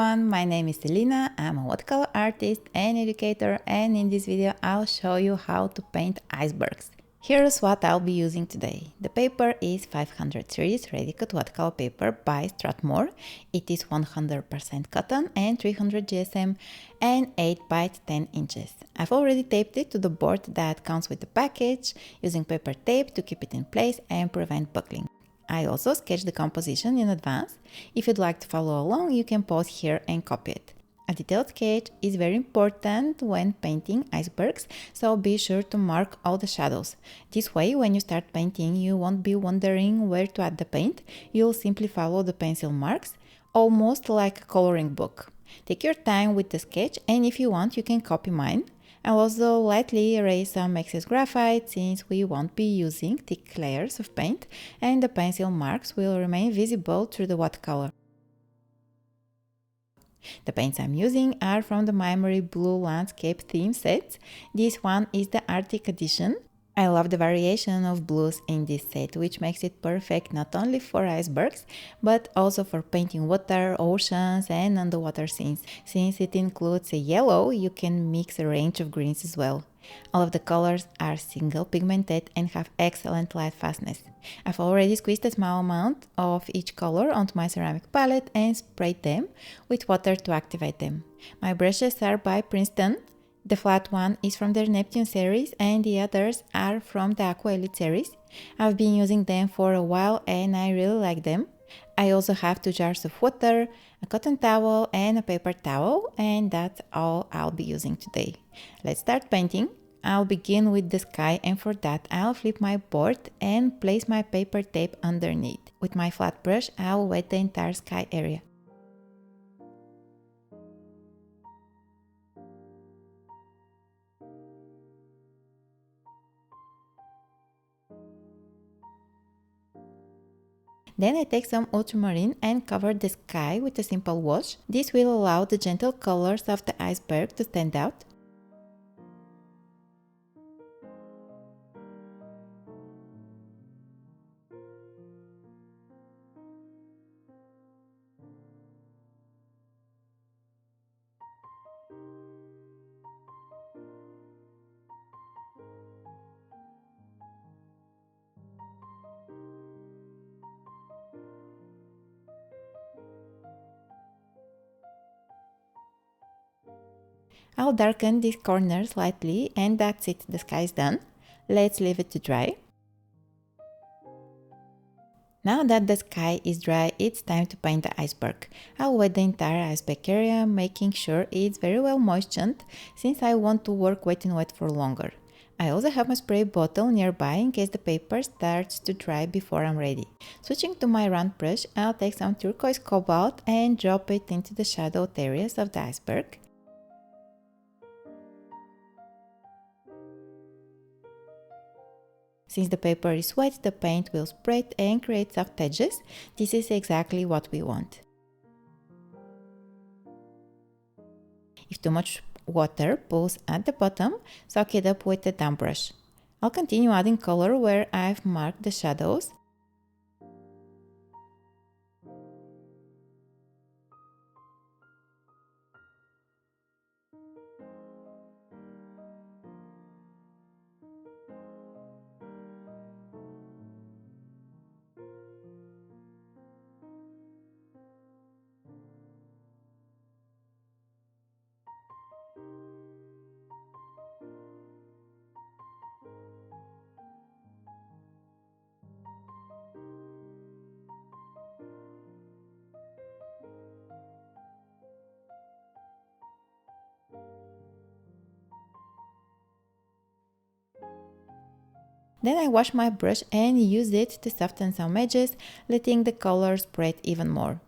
everyone, my name is Selina. I'm a watercolor artist and educator, and in this video I'll show you how to paint icebergs. Here's what I'll be using today. The paper is 500 series ready cut watercolor paper by Strathmore. It is 100% cotton and 300 GSM and 8 by 10 inches. I've already taped it to the board that comes with the package using paper tape to keep it in place and prevent buckling. I also sketched the composition in advance. If you'd like to follow along, you can pause here and copy it. A detailed sketch is very important when painting icebergs, so be sure to mark all the shadows. This way, when you start painting, you won't be wondering where to add the paint. You'll simply follow the pencil marks, almost like a coloring book. Take your time with the sketch, and if you want, you can copy mine. I'll also lightly erase some excess graphite since we won't be using thick layers of paint and the pencil marks will remain visible through the watercolor. The paints I'm using are from the MaimeriBlu Landscape Theme Set. This one is the Arctic edition. I love the variation of blues in this set, which makes it perfect not only for icebergs, but also for painting water, oceans and underwater scenes. Since it includes a yellow, you can mix a range of greens as well. All of the colors are single pigmented and have excellent light fastness. I've already squeezed a small amount of each color onto my ceramic palette and sprayed them with water to activate them. My brushes are by Princeton. The flat one is from their Neptune series and the others are from the Aqua Elite series. I've been using them for a while and I really like them. I also have 2 jars of water, a cotton towel and a paper towel, and that's all I'll be using today. Let's start painting. I'll begin with the sky, and for that I'll flip my board and place my paper tape underneath. With my flat brush I'll wet the entire sky area. Then I take some ultramarine and cover the sky with a simple wash. This will allow the gentle colors of the iceberg to stand out. I'll darken these corners slightly and that's it, the sky is done. Let's leave it to dry. Now that the sky is dry, it's time to paint the iceberg. I'll wet the entire iceberg area, making sure it's very well moistened since I want to work wet and wet for longer. I also have my spray bottle nearby in case the paper starts to dry before I'm ready. Switching to my round brush, I'll take some turquoise cobalt and drop it into the shadowed areas of the iceberg. Since the paper is wet, the paint will spread and create soft edges. This is exactly what we want. If too much water pools at the bottom, soak it up with a damp brush. I'll continue adding color where I've marked the shadows. Then I wash my brush and use it to soften some edges, letting the color spread even more.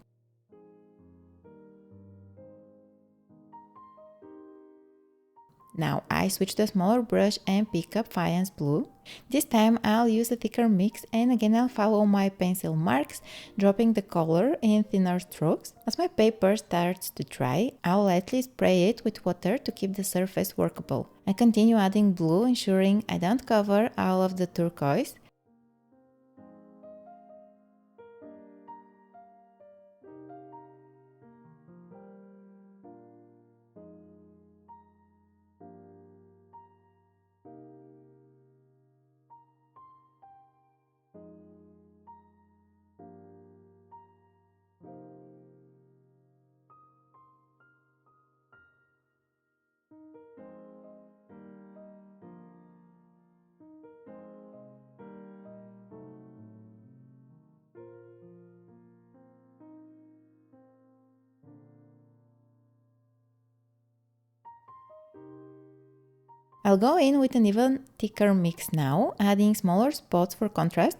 Now I switch to a smaller brush and pick up Faience Blue. This time I'll use a thicker mix and again I'll follow my pencil marks, dropping the color in thinner strokes. As my paper starts to dry, I'll lightly spray it with water to keep the surface workable. I continue adding blue, ensuring I don't cover all of the turquoise. I'll go in with an even thicker mix now, adding smaller spots for contrast.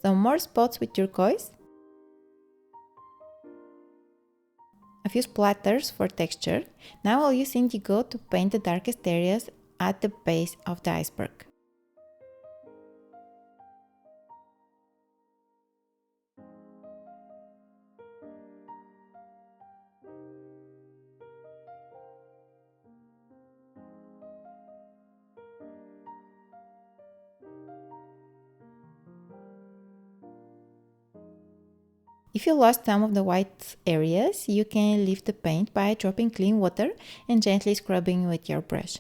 Some more spots with turquoise. A few splatters for texture. Now I'll use indigo to paint the darkest areas at the base of the iceberg. If you lost some of the white areas, you can leave the paint by dropping clean water and gently scrubbing with your brush.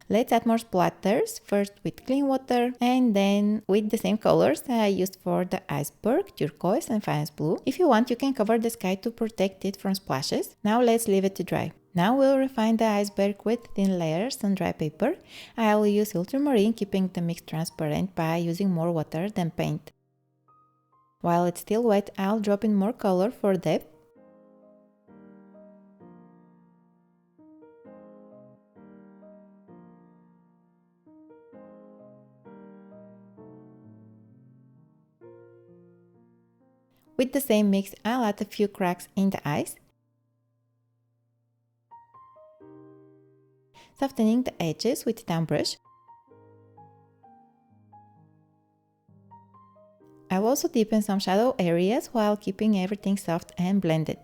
Let's add more splatters, first with clean water and then with the same colors I used for the iceberg, turquoise and fine blue. If you want, you can cover the sky to protect it from splashes. Now let's leave it to dry. Now we'll refine the iceberg with thin layers on dry paper. I will use ultramarine, keeping the mix transparent by using more water than paint. While it's still wet, I'll drop in more color for depth. With the same mix, I'll add a few cracks in the ice, softening the edges with down brush. I'll also deepen some shadow areas while keeping everything soft and blended.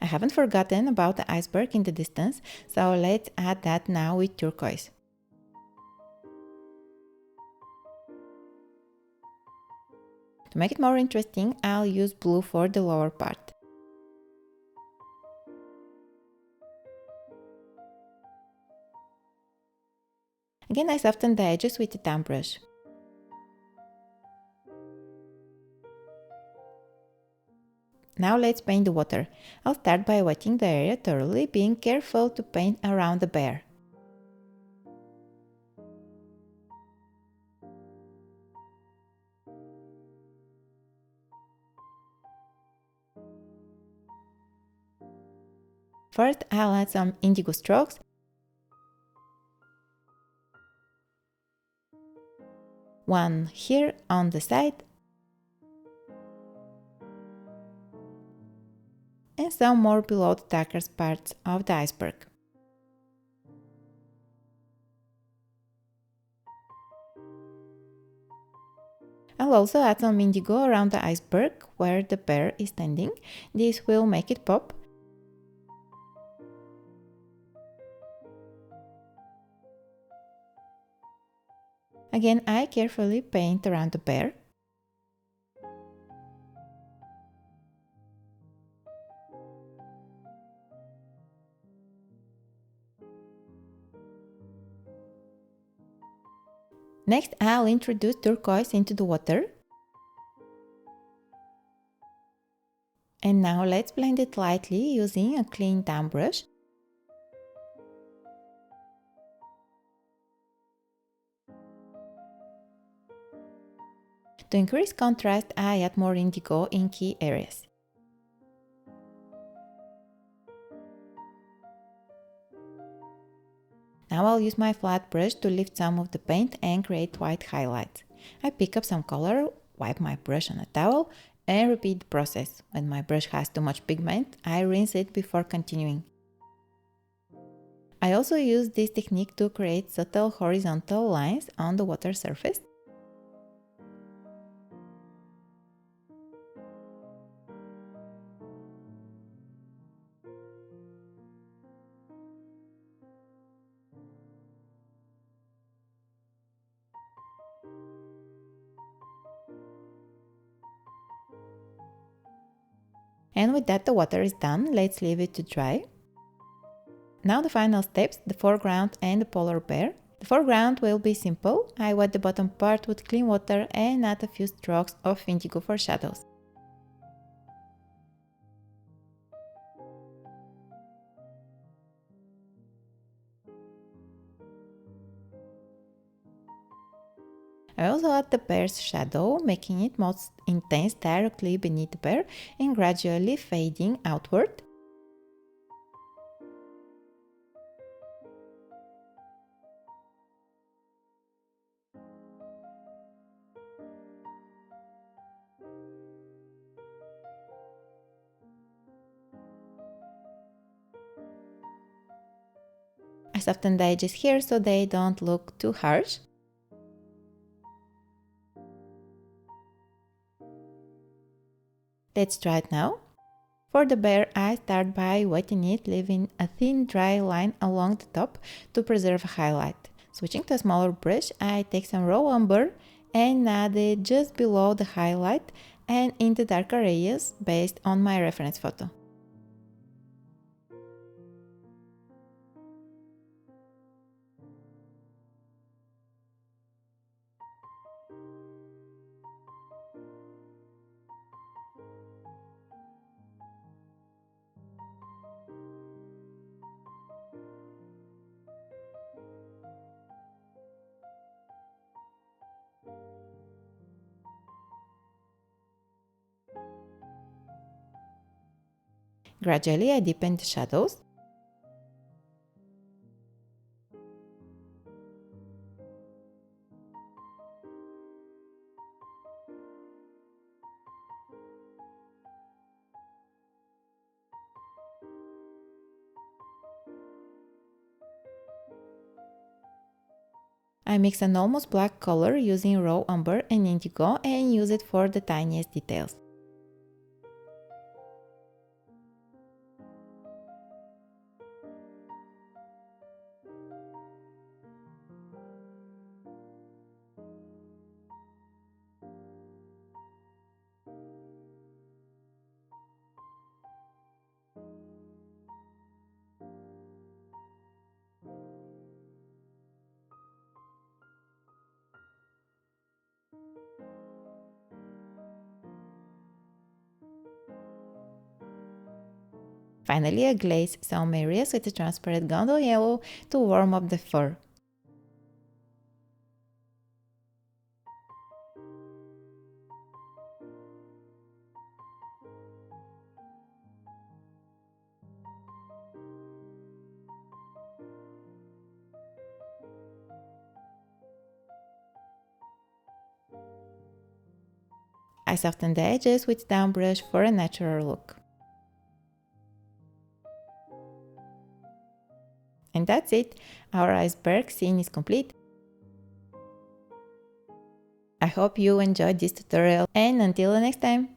I haven't forgotten about the iceberg in the distance, so let's add that now with turquoise. To make it more interesting, I'll use blue for the lower part. Again, I soften the edges with a damp brush. Now let's paint the water. I'll start by wetting the area thoroughly, being careful to paint around the bear. First, I'll add some indigo strokes. One here on the side. And some more below the darkest parts of the iceberg. I'll also add some indigo around the iceberg where the bear is standing. This will make it pop. Again, I carefully paint around the bear. Next, I'll introduce turquoise into the water. And now let's blend it lightly using a clean damp brush. To increase contrast, I add more indigo in key areas. Now I'll use my flat brush to lift some of the paint and create white highlights. I pick up some color, wipe my brush on a towel, and repeat the process. When my brush has too much pigment, I rinse it before continuing. I also use this technique to create subtle horizontal lines on the water surface. And with that the water is done, let's leave it to dry. Now the final steps, the foreground and the polar bear. The foreground will be simple. I wet the bottom part with clean water and add a few strokes of indigo for shadows. I also add the bear's shadow, making it most intense directly beneath the bear and gradually fading outward. I soften the edges here so they don't look too harsh. Let's try it now. For the bear, I start by wetting it, leaving a thin dry line along the top to preserve a highlight. Switching to a smaller brush, I take some raw umber and add it just below the highlight and in the darker areas based on my reference photo. Gradually, I deepen the shadows. I mix an almost black color using raw umber and indigo and use it for the tiniest details. Finally, I glaze some areas with a transparent gondol yellow to warm up the fur. I soften the edges with down brush for a natural look. And that's it, our iceberg scene is complete. I hope you enjoyed this tutorial and until the next time!